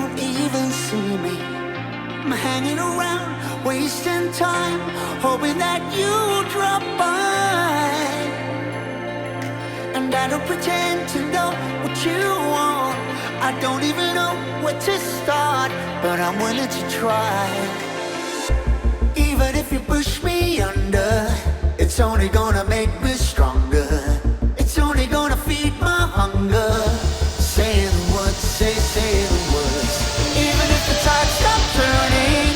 don't even see me. I'm hanging around, wasting time, hoping that you drop by. And I don't pretend to know what you want. I don't even know where to start, but I'm willing to try. Even if you push me under, it's only gonna make me stronger. It's only gonna feed my hunger. Say the words, say the words. Even if the tide stops turning,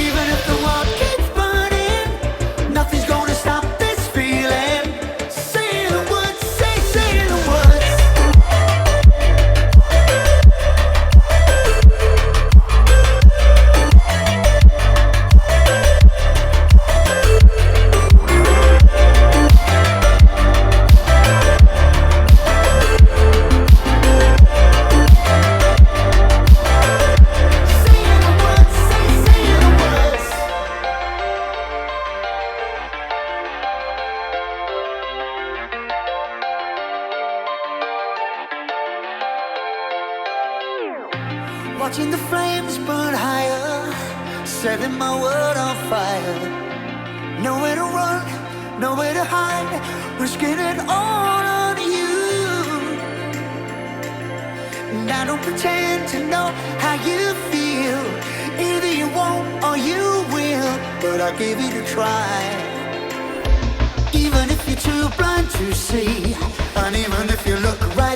even if the world keeps burning, nothing's gonna stop this feeling. Say the words, say the words. Watching the flames burn higher, setting my world on fire. Nowhere to run, nowhere to hide, risking it all on you. And I don't pretend to know how you feel. Either you won't or you will, but I'll give it a try. Even if you're too blind to see, and even if you look right